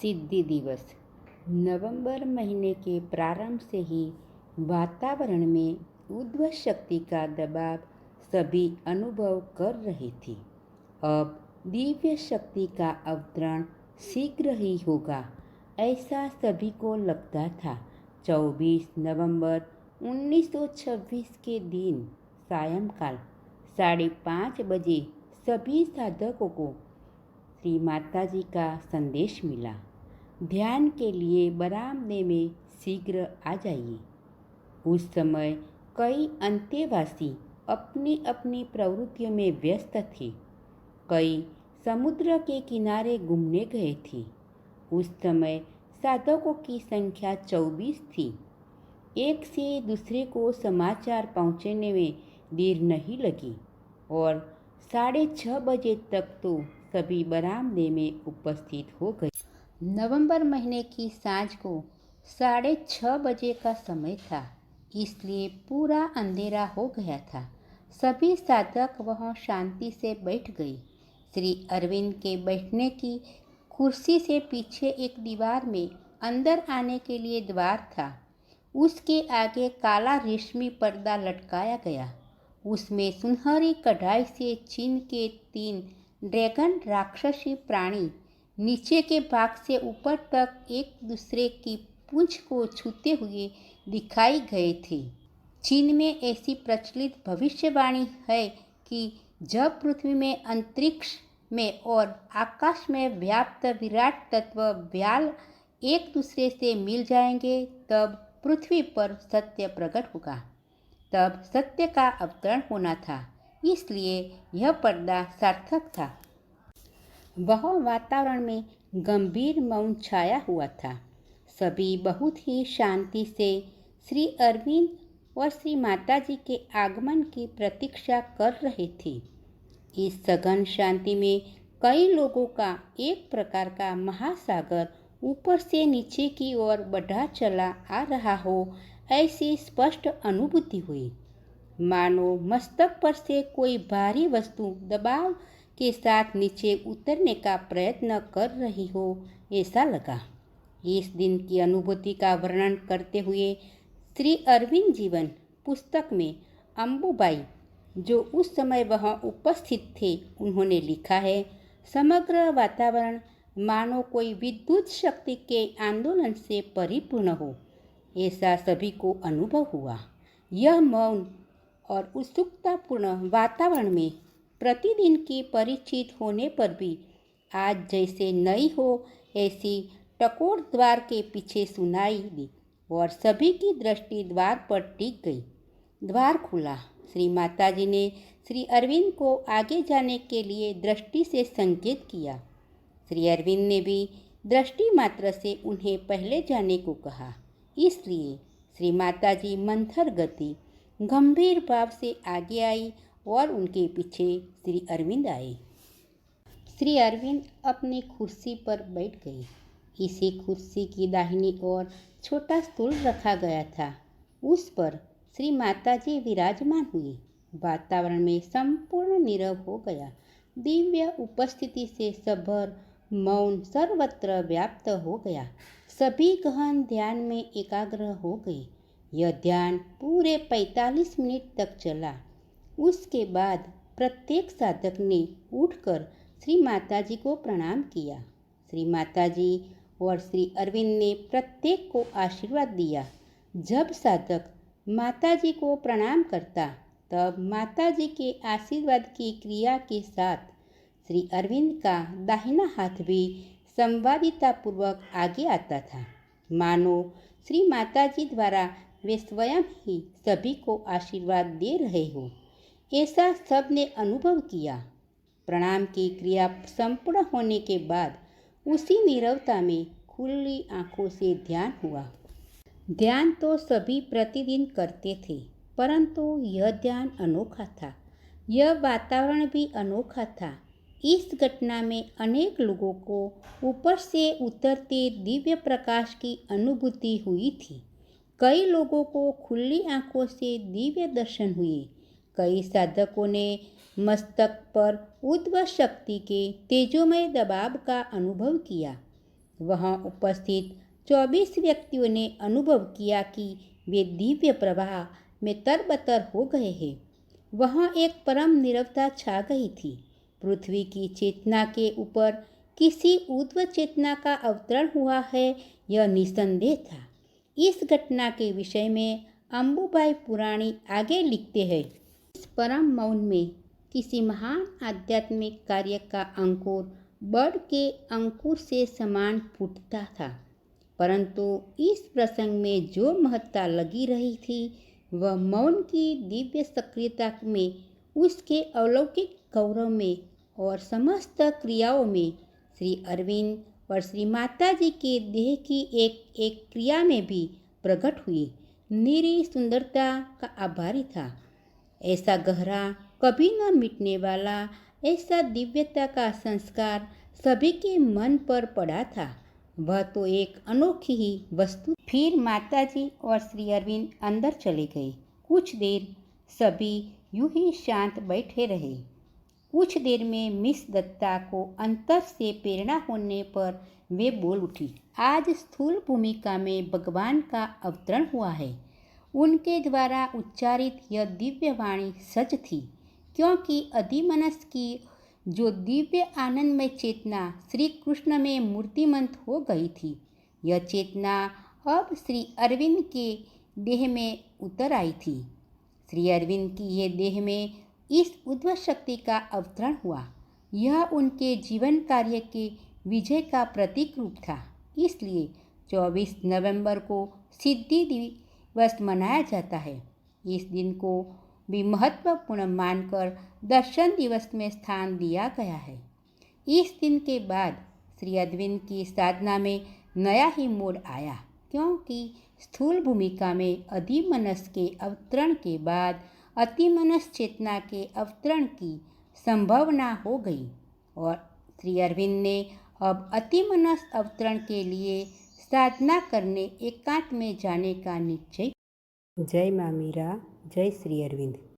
सिद्धि दिवस। नवंबर महीने के प्रारंभ से ही वातावरण में ऊर्ध्व शक्ति का दबाव सभी अनुभव कर रहे थे। अब दिव्य शक्ति का अवतरण शीघ्र ही होगा, ऐसा सभी को लगता था। 24 नवंबर 1926 के दिन सायंकाल 5:30 बजे सभी साधकों को श्री माताजी का संदेश मिला। ध्यान के लिए बरामदे में शीघ्र आ जाइए। उस समय कई अंतेवासी अपनी अपनी प्रवृत्तियों में व्यस्त थे। कई समुद्र के किनारे घूमने गए थे। उस समय साधकों की संख्या 24 थी। एक से दूसरे को समाचार पहुंचने में देर नहीं लगी और 6:30 बजे तक तो सभी बरामदे में उपस्थित हो गए। नवंबर महीने की सांझ को 6:30 बजे का समय था, इसलिए पूरा अंधेरा हो गया था। सभी साधक वहां शांति से बैठ गए। श्री अरविंद के बैठने की कुर्सी से पीछे एक दीवार में अंदर आने के लिए द्वार था। उसके आगे काला रेशमी पर्दा लटकाया गया। उसमें सुनहरी कढ़ाई से चीन के 3 ड्रैगन राक्षसी प्राणी नीचे के भाग से ऊपर तक एक दूसरे की पूंछ को छूते हुए दिखाई गए थे। चीन में ऐसी प्रचलित भविष्यवाणी है कि जब पृथ्वी में, अंतरिक्ष में और आकाश में व्याप्त विराट तत्व व्याल एक दूसरे से मिल जाएंगे, तब पृथ्वी पर सत्य प्रकट होगा। तब सत्य का अवतरण होना था, इसलिए यह पर्दा सार्थक था। वह वातावरण में गंभीर मौन छाया हुआ था। सभी बहुत ही शांति से श्री अरविंद और श्री माताजी के आगमन की प्रतीक्षा कर रहे थे। इस सघन शांति में कई लोगों का एक प्रकार का महासागर ऊपर से नीचे की ओर बढ़ा चला आ रहा हो, ऐसी स्पष्ट अनुभूति हुई। मानो मस्तक पर से कोई भारी वस्तु दबाव के साथ नीचे उतरने का प्रयत्न कर रही हो, ऐसा लगा। इस दिन की अनुभूति का वर्णन करते हुए श्री अरविंद जीवन पुस्तक में अंबुबाई, जो उस समय वहां उपस्थित थे, उन्होंने लिखा है, समग्र वातावरण मानो कोई विद्युत शक्ति के आंदोलन से परिपूर्ण हो, ऐसा सभी को अनुभव हुआ। यह मौन और उत्सुकतापूर्ण वातावरण में प्रतिदिन की परिचित होने पर भी आज जैसे नई हो, ऐसी टकोर द्वार के पीछे सुनाई दी और सभी की दृष्टि द्वार पर टिक गई। द्वार खुला। श्री माताजी ने श्री अरविंद को आगे जाने के लिए दृष्टि से संकेत किया। श्री अरविंद ने भी दृष्टि मात्र से उन्हें पहले जाने को कहा। इसलिए श्री माताजी मंथर गति, गंभीर भाव से आगे आई और उनके पीछे श्री अरविंद आए। श्री अरविंद अपनी कुर्सी पर बैठ गए। इसी कुर्सी की दाहिनी ओर छोटा स्टूल रखा गया था। उस पर श्री माताजी विराजमान हुई। वातावरण में संपूर्ण नीरव हो गया। दिव्य उपस्थिति से सभर मौन सर्वत्र व्याप्त हो गया। सभी गहन ध्यान में एकाग्र हो गए। यह ध्यान पूरे 45 मिनट तक चला। उसके बाद प्रत्येक साधक ने उठकर श्री माताजी को प्रणाम किया। श्री माताजी और श्री अरविंद ने प्रत्येक को आशीर्वाद दिया। जब साधक माताजी को प्रणाम करता, तब माताजी के आशीर्वाद की क्रिया के साथ श्री अरविंद का दाहिना हाथ भी संवादितापूर्वक आगे आता था, मानो श्री माताजी द्वारा वे स्वयं ही सभी को आशीर्वाद दे रहे हो, ऐसा सबने अनुभव किया। प्रणाम की क्रिया संपूर्ण होने के बाद उसी नीरवता में खुली आंखों से ध्यान हुआ। ध्यान तो सभी प्रतिदिन करते थे, परंतु यह ध्यान अनोखा था। यह वातावरण भी अनोखा था। इस घटना में अनेक लोगों को ऊपर से उतरते दिव्य प्रकाश की अनुभूति हुई थी। कई लोगों को खुली आंखों से दिव्य दर्शन हुए। कई साधकों ने मस्तक पर ऊर्ध्व शक्ति के तेजोमय दबाव का अनुभव किया। वहाँ उपस्थित 24 व्यक्तियों ने अनुभव किया कि वे दिव्य प्रवाह में तरबतर हो गए हैं। वहाँ एक परम नीरवता छा गई थी। पृथ्वी की चेतना के ऊपर किसी ऊर्ध्व चेतना का अवतरण हुआ है, यह निसंदेह था। इस घटना के विषय में अम्बुबाई पुराणी आगे लिखते हैं, इस परम मौन में किसी महान आध्यात्मिक कार्य का अंकुर बड़ के अंकुर से समान फूटता था। परंतु इस प्रसंग में जो महत्ता लगी रही थी वह मौन की दिव्य सक्रियता में, उसके अलौकिक गौरव में और समस्त क्रियाओं में, श्री अरविंद और श्री माता जी के देह की एक एक क्रिया में भी प्रकट हुई निरी सुंदरता का आभारी था। ऐसा गहरा, कभी न मिटने वाला, ऐसा दिव्यता का संस्कार सभी के मन पर पड़ा था। वह तो एक अनोखी ही वस्तु। फिर माताजी और श्री अरविंद अंदर चले गए। कुछ देर सभी यूं ही शांत बैठे रहे। कुछ देर में मिस दत्ता को अंतर से प्रेरणा होने पर वे बोल उठी, आज स्थूल भूमिका में भगवान का अवतरण हुआ है। उनके द्वारा उच्चारित यह दिव्य वाणी सच थी, क्योंकि अधिमनस की जो दिव्य आनंदमय चेतना श्री कृष्ण में मूर्तिमंत हो गई थी, यह चेतना अब श्री अरविंद के देह में उतर आई थी। श्री अरविंद की ये देह में इस उद्भव शक्ति का अवतरण हुआ। यह उनके जीवन कार्य के विजय का प्रतीक रूप था। इसलिए 24 नवंबर को सिद्धि दिवस मनाया जाता है। इस दिन को भी महत्वपूर्ण मानकर दर्शन दिवस में स्थान दिया गया है। इस दिन के बाद श्री अरविंद की साधना में नया ही मोड़ आया, क्योंकि स्थूल भूमिका में अधिमनस के अवतरण के बाद अतिमनस चेतना के अवतरण की संभावना हो गई और श्री अरविंद ने अब अतिमनस अवतरण के लिए साधना करने एकांत में जाने का निश्चय। जय माँ मीरा, जय श्री अरविंद।